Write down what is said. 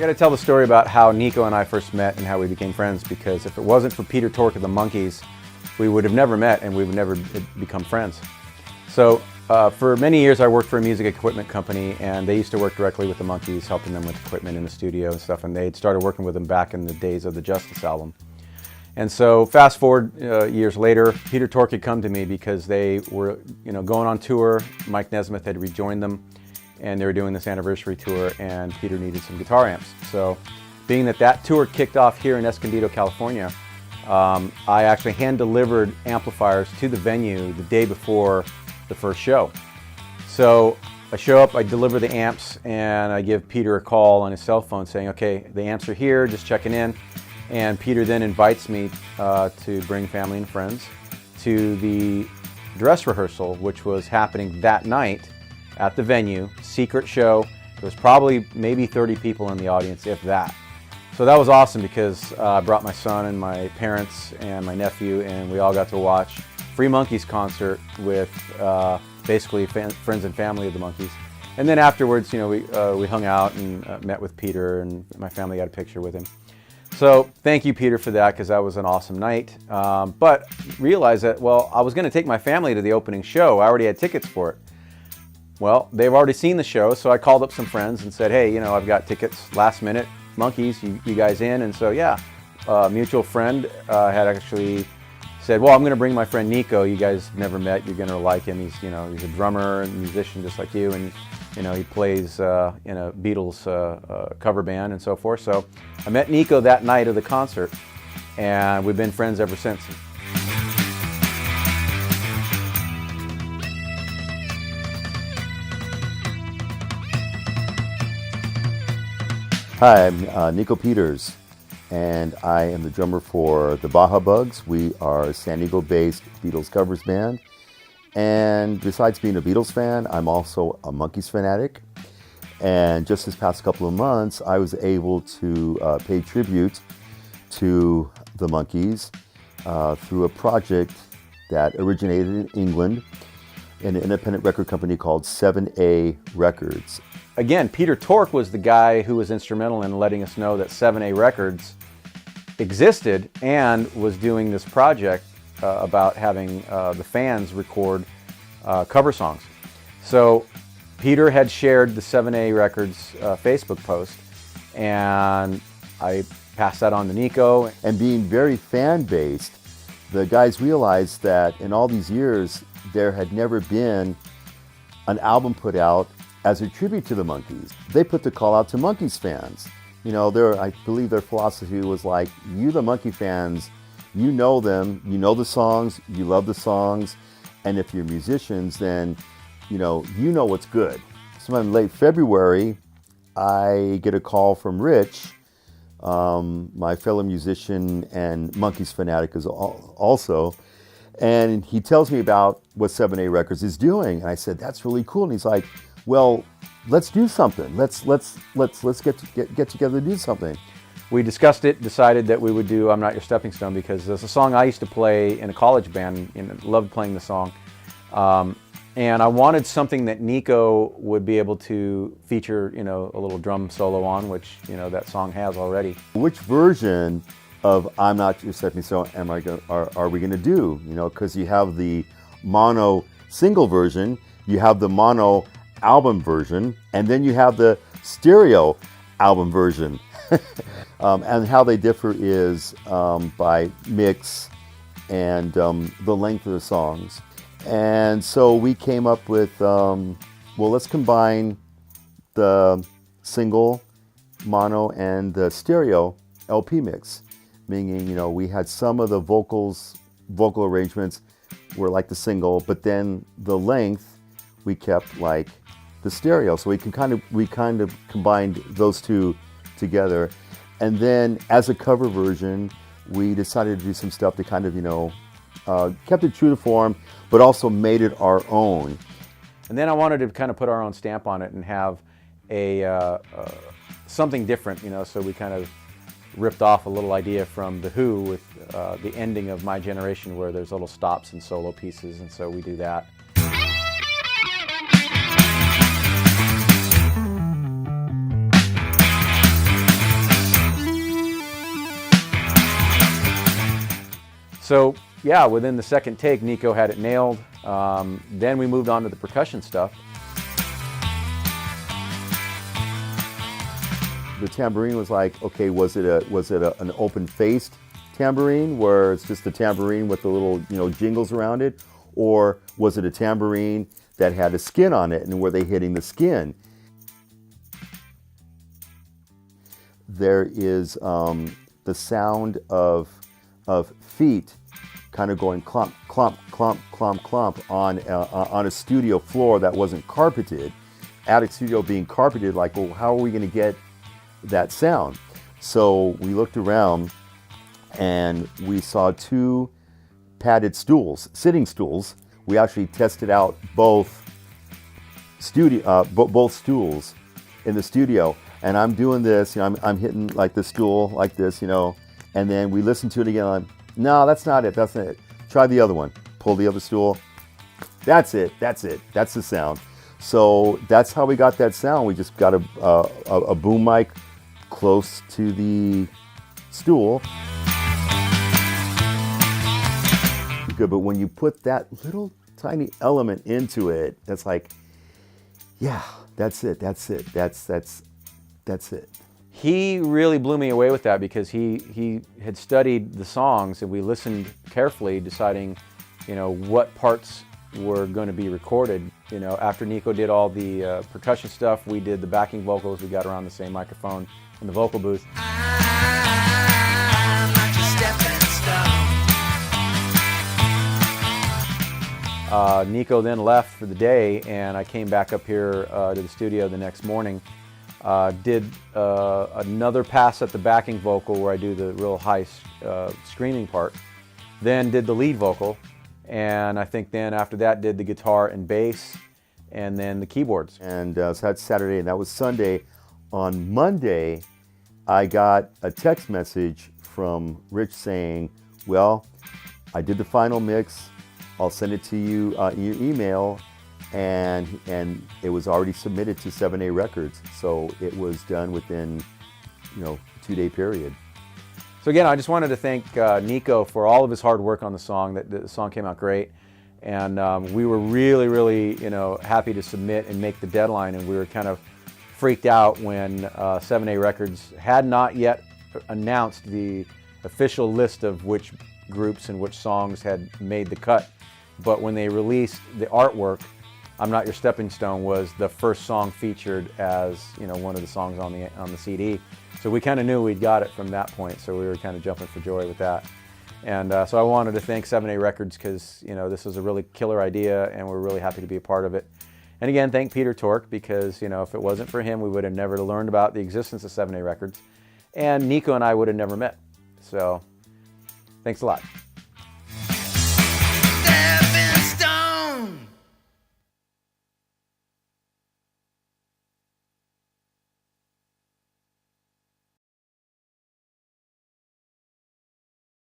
got to tell the story about how Nico and I first met and how we became friends, because if it wasn't for Peter Tork of the Monkees, we would have never met and we would never become friends. So for many years I worked for a music equipment company, and they used to work directly with the Monkees, helping them with equipment in the studio and stuff, and they had started working with them back in the days of the Justice album. And so fast forward years later, Peter Tork had come to me because they were going on tour. Mike Nesmith had rejoined them, and they were doing this anniversary tour, and Peter needed some guitar amps. So being that tour kicked off here in Escondido, California, I actually hand-delivered amplifiers to the venue the day before the first show. So I show up, I deliver the amps, and I give Peter a call on his cell phone saying, okay, the amps are here, just checking in. And Peter then invites me to bring family and friends to the dress rehearsal, which was happening that night at the venue, secret show. There was probably maybe 30 people in the audience, if that. So that was awesome because I brought my son and my parents and my nephew, and we all got to watch free Monkees concert with basically friends and family of the Monkees. And then afterwards, we hung out and met with Peter, and my family got a picture with him. So thank you, Peter, for that, because that was an awesome night. But realized that, well, I was going to take my family to the opening show. I already had tickets for it. Well, they've already seen the show, so I called up some friends and said, hey, I've got tickets last minute, Monkees, you guys in? And so, yeah, a mutual friend had actually said, well, I'm going to bring my friend Nico. You guys never met. You're going to like him. He's a drummer and musician just like you, and he plays in a Beatles cover band and so forth. So I met Nico that night of the concert, and we've been friends ever since. Hi, I'm Nico Peters, and I am the drummer for the Baja Bugs. We are a San Diego-based Beatles covers band. And besides being a Beatles fan, I'm also a Monkees fanatic. And just this past couple of months, I was able to pay tribute to the Monkees through a project that originated in England in an independent record company called 7A Records. Again, Peter Tork was the guy who was instrumental in letting us know that 7A Records existed and was doing this project about having the fans record cover songs. So Peter had shared the 7A Records Facebook post, and I passed that on to Nico. And being very fan-based, the guys realized that in all these years, there had never been an album put out as a tribute to the Monkees. They put the call out to Monkees fans. I believe their philosophy was like, you the Monkee fans, you know them, you know the songs, you love the songs, and if you're musicians, then you know what's good. So in late February, I get a call from Rich, my fellow musician and Monkees fanatic also, and he tells me about what 7A Records is doing, and I said, that's really cool. And he's like, well, let's do something. Let's get together to do something. We discussed it, decided that we would do I'm Not Your Stepping Stone, because it's a song I used to play in a college band and loved playing the song. And I wanted something that Nico would be able to feature, a little drum solo on, which, that song has already. Which version of I'm Not Your Stepping Stone are we going to do? Because you have the mono single version, you have the mono album version, and then you have the stereo album version. And how they differ is by mix and the length of the songs. And so we came up with, let's combine the single, mono, and the stereo LP mix. Meaning, we had some of the vocal arrangements were like the single, but then the length we kept like the stereo. So we kind of combined those two together. And then as a cover version, we decided to do some stuff that kind of, kept it true to form, but also made it our own. And then I wanted to kind of put our own stamp on it and have something different, so we kind of ripped off a little idea from The Who with the ending of My Generation, where there's little stops and solo pieces, and so we do that. So yeah, within the second take, Nico had it nailed. Then we moved on to the percussion stuff. The tambourine was like, okay, was it an open-faced tambourine where it's just a tambourine with the little, jingles around it, or was it a tambourine that had a skin on it, and were they hitting the skin? There is the sound of feet kind of going clump, clump, clump, clump, clump on a studio floor that wasn't carpeted. Attic studio being carpeted, like, well, how are we going to get that sound? So we looked around and we saw two padded stools, sitting stools. We actually tested out both stools in the studio, and I'm doing this, I'm hitting like the stool like this, and then we listen to it again. I'm, no, that's not it. That's not it. Try the other one. Pull the other stool. That's it. That's it. That's the sound. So that's how we got that sound. We just got a boom mic close to the stool. Good, but when you put that little tiny element into it, that's like, yeah, that's it. That's it. That's it. He really blew me away with that because he had studied the songs and we listened carefully, deciding, what parts were going to be recorded. After Nico did all the percussion stuff, we did the backing vocals. We got around the same microphone in the vocal booth. I'm like a Steppin Stone. Nico then left for the day, and I came back up here to the studio the next morning. Did another pass at the backing vocal where I do the real high screaming part. Then did the lead vocal, and I think then after that did the guitar and bass, and then the keyboards. And so that's Saturday, and that was Sunday. On Monday, I got a text message from Rich saying, well, I did the final mix. I'll send it to you in your email. And it was already submitted to 7A Records. So it was done within, a 2-day period. So again, I just wanted to thank Nico for all of his hard work on the song. The song came out great. And we were really, really, happy to submit and make the deadline. And we were kind of freaked out when 7A Records had not yet announced the official list of which groups and which songs had made the cut. But when they released the artwork, I'm Not Your Stepping Stone was the first song featured as, one of the songs on the CD. So we kind of knew we'd got it from that point. So we were kind of jumping for joy with that. And so I wanted to thank 7A Records because, this was a really killer idea and we're really happy to be a part of it. And again, thank Peter Tork because, if it wasn't for him, we would have never learned about the existence of 7A Records. And Nico and I would have never met. So thanks a lot.